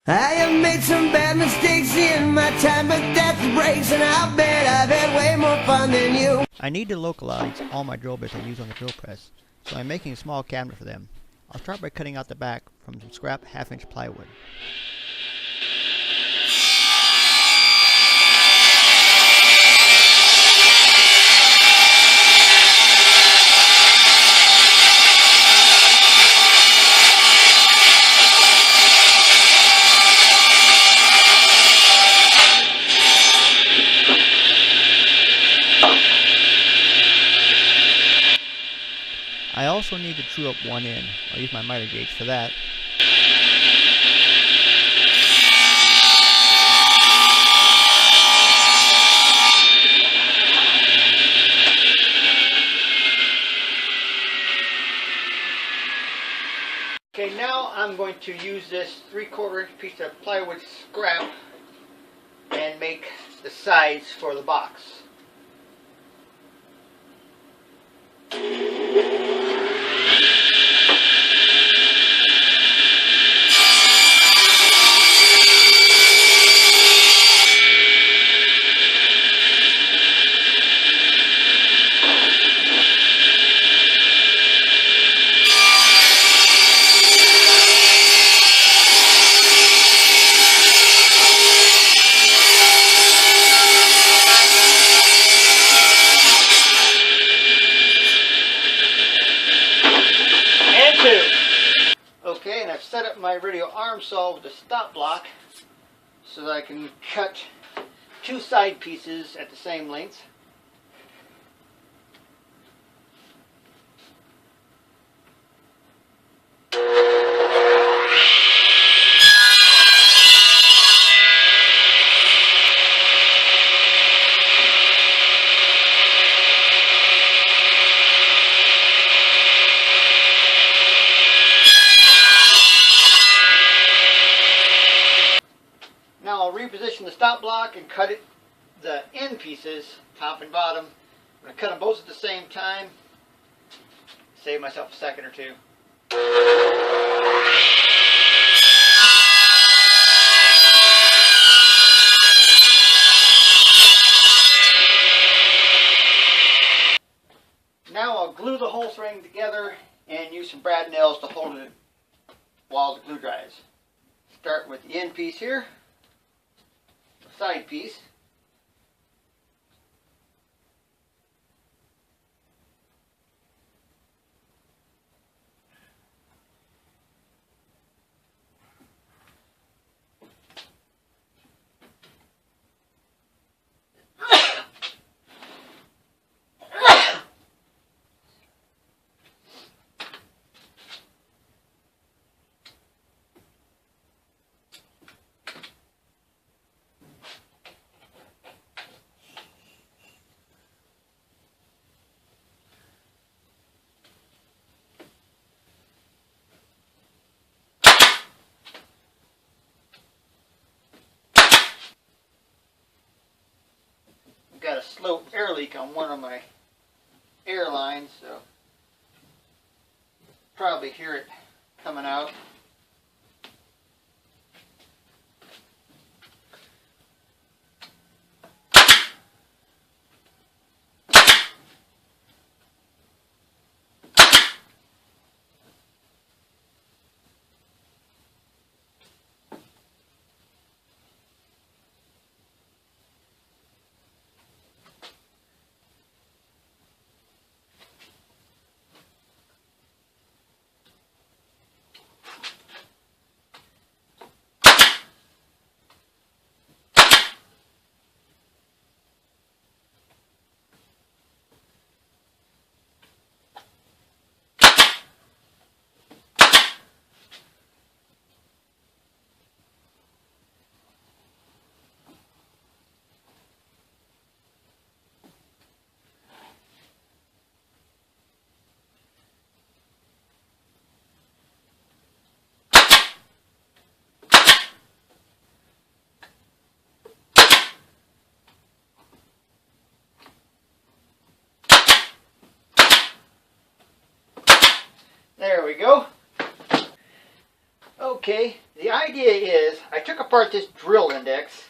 I have made some bad mistakes in my time, but that's the breaks, and I'll bet I've had way more fun than you. I need to localize all my drill bits I use on the drill press, so I'm making a small cabinet for them. I'll start by cutting out the back from some scrap 1/2-inch plywood. I also need to true up one end. I'll use my miter gauge for that. Okay, now I'm going to use this 3/4 inch piece of plywood scrap and make the sides for the box. Okay, and I've set up my radial arm saw with a stop block so that I can cut 2 side pieces at the same length. Now I'll reposition the stop block and cut the end pieces, top and bottom. I'm going to cut them both at the same time, save myself a second or two. Now I'll glue the whole thing together and use some brad nails to hold it while the glue dries. Start with the end piece here. Side piece. Got a slow air leak on one of my air lines, so probably hear it coming out. There we go. Okay, the idea is I took apart this drill index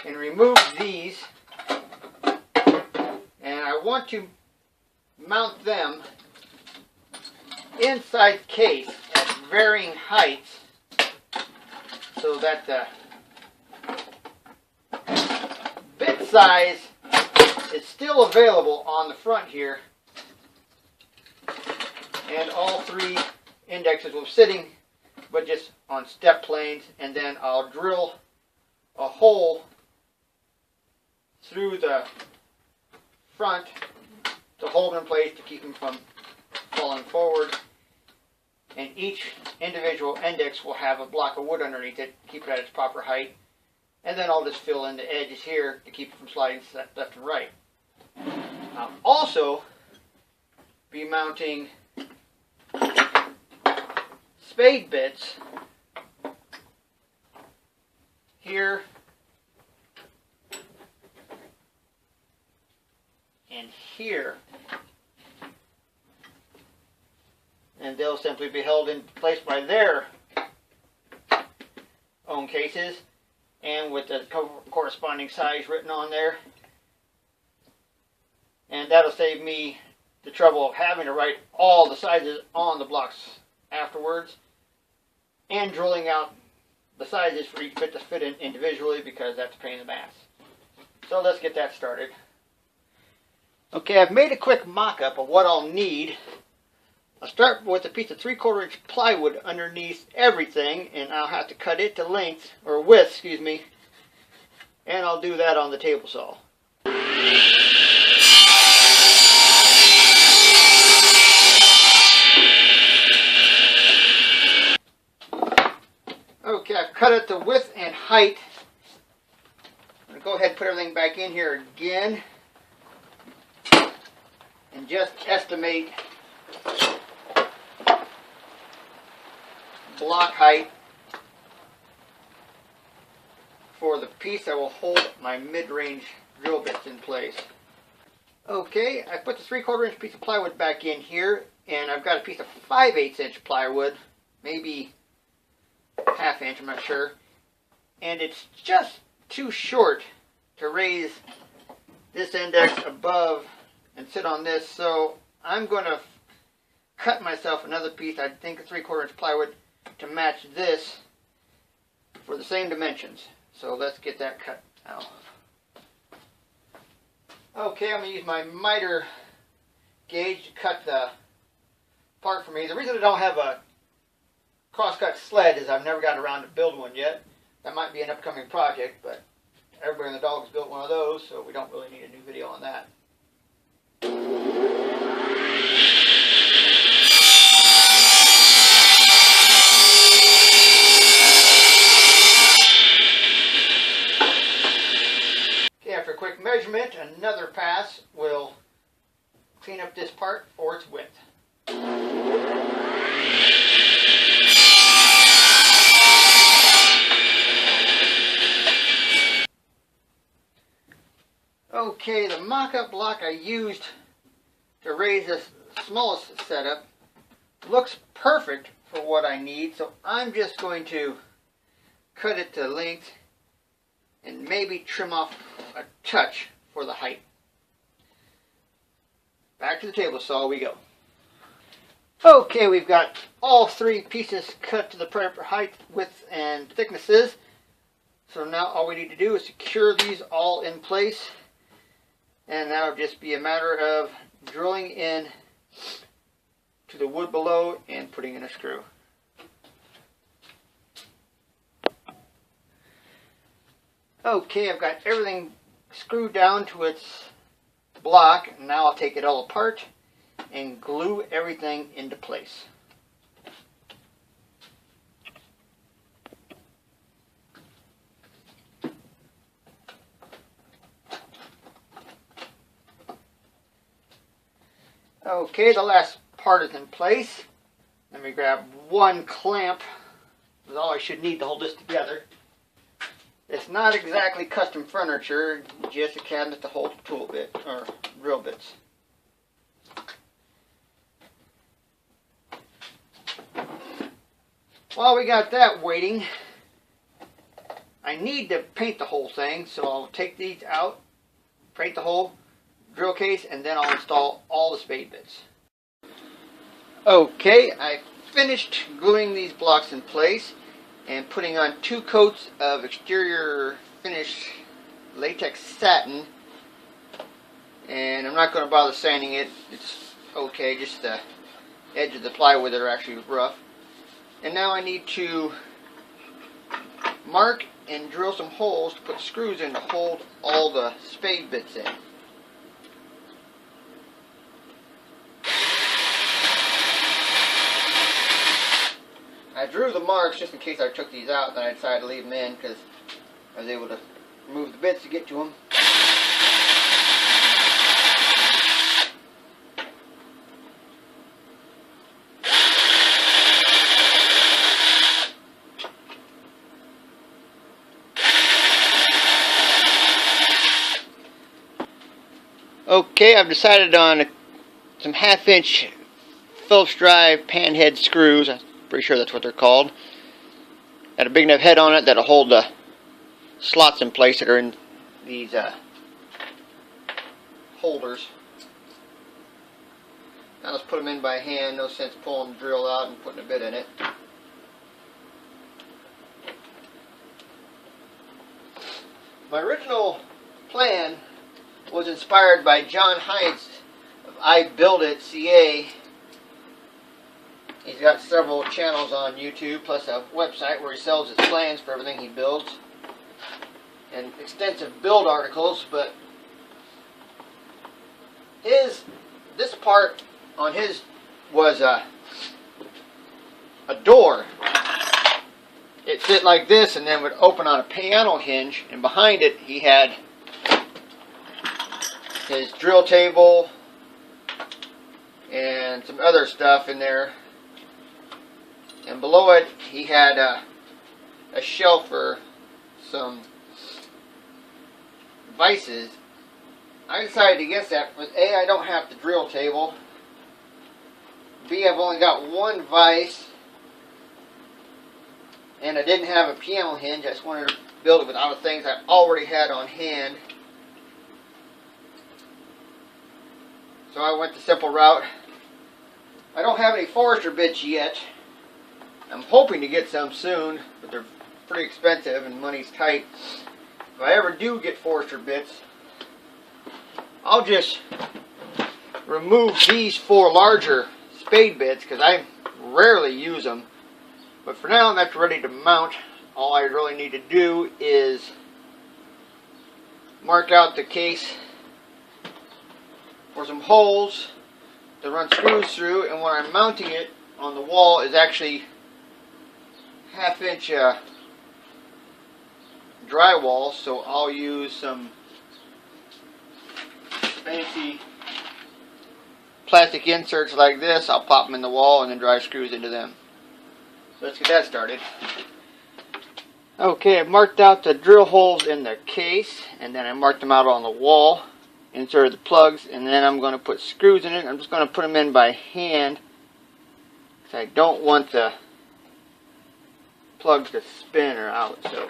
and removed these, and I want to mount them inside the case at varying heights so that the bit size is still available on the front here, and all three indexes will be sitting but just on step planes, and then I'll drill a hole through the front to hold them in place to keep them from falling forward, and each individual index will have a block of wood underneath it to keep it at its proper height, and then I'll just fill in the edges here to keep it from sliding left and right. I'll also be mounting spade bits here and here, and they'll simply be held in place by their own cases and with the corresponding size written on there, and that'll save me the trouble of having to write all the sizes on the blocks afterwards and drilling out the sizes for each bit to fit in individually, because that's a pain in the ass. So let's get that started. Okay, I've made a quick mock-up of what I'll need. I'll start with a piece of 3/4 inch plywood underneath everything, and I'll have to cut it to length, or width, excuse me, and I'll do that on the table saw. Okay, I've cut it to width and height. I'm going to go ahead and put everything back in here again and just estimate block height for the piece that will hold my mid-range drill bits in place. Okay, I put the 3/4 inch piece of plywood back in here, and I've got a piece of 5/8 inch plywood, maybe ½ inch, I'm not sure, and it's just too short to raise this index above and sit on this, so I'm going to cut myself another piece, I think a 3/4 inch plywood, to match this for the same dimensions. So let's get that cut out. Okay, I'm going to use my miter gauge to cut the part for me. The reason I don't have a cross-cut sled is I've never got around to build one yet. That might be an upcoming project, but everybody and the dog has built one of those, so we don't really need a new video on that. Okay, after a quick measurement, another pass will clean up this part for its width. Okay, the mock-up block I used to raise this smallest setup looks perfect for what I need, so I'm just going to cut it to length and maybe trim off a touch for the height. Back to the table saw we go. Okay, we've got all three pieces cut to the proper height, width, and thicknesses. So now all we need to do is secure these all in place. And that'll just be a matter of drilling in to the wood below and putting in a screw. Okay, I've got everything screwed down to its block. Now I'll take it all apart and glue everything into place. Okay, the last part is in place. Let me grab one clamp. That's all I should need to hold this together. It's not exactly custom furniture, just a cabinet to hold a tool bit or drill bits. While we got that waiting, I need to paint the whole thing, so I'll take these out, paint the whole drill case, and then I'll install all the spade bits. Okay, I finished gluing these blocks in place and putting on 2 coats of exterior finish latex satin, and I'm not going to bother sanding it. It's okay, just the edge of the plywood that are actually rough. And now I need to mark and drill some holes to put screws in to hold all the spade bits in. I drew the marks just in case I took these out, then I decided to leave them in because I was able to remove the bits to get to them. Okay, I've decided on some 1/2-inch Phillips drive panhead screws. I'm pretty sure that's what they're called. Got a big enough head on it that'll hold the slots in place that are in these holders. Now let's put them in by hand. No sense pulling the drill out and putting a bit in it. My original plan was inspired by John Hines of I Build It CA. He's got several channels on YouTube, plus a website where he sells his plans for everything he builds, and extensive build articles. But this part on his was a door. It fit like this and then would open on a piano hinge, and behind it he had his drill table and some other stuff in there, and below it he had a shelf for some vices. I decided against that because A, I don't have the drill table, B, I've only got one vise, and I didn't have a piano hinge. I just wanted to build it with all the things I already had on hand. So I went the simple route. I don't have any Forester bits yet. I'm hoping to get some soon, but they're pretty expensive and money's tight. If I ever do get Forester bits, I'll just remove these 4 larger spade bits because I rarely use them. But for now, I'm ready to mount. All I really need to do is mark out the case for some holes to run screws through, and when I'm mounting it on the wall is actually 1/2-inch drywall, so I'll use some fancy plastic inserts like this. I'll pop them in the wall and then drive screws into them. So let's get that started. Okay, I've marked out the drill holes in the case, and then I marked them out on the wall. Inserted the plugs, and then I'm going to put screws in it. I'm just going to put them in by hand because I don't want the plugs to spin or out. So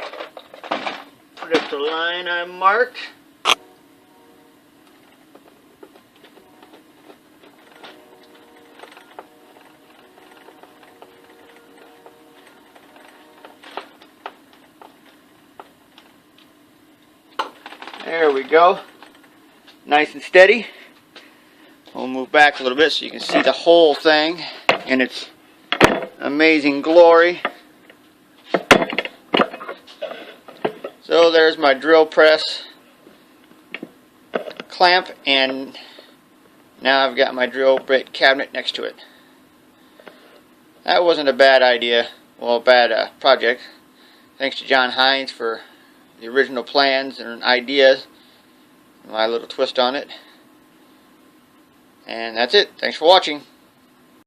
put up the line I marked. There we go. Nice and steady. We'll move back a little bit so you can see the whole thing in its amazing glory. So there's my drill press clamp, and now I've got my drill bit cabinet next to it. That wasn't a bad idea, well, a bad project. Thanks to John Hines for the original plans and ideas. My little twist on it. And that's it. Thanks for watching.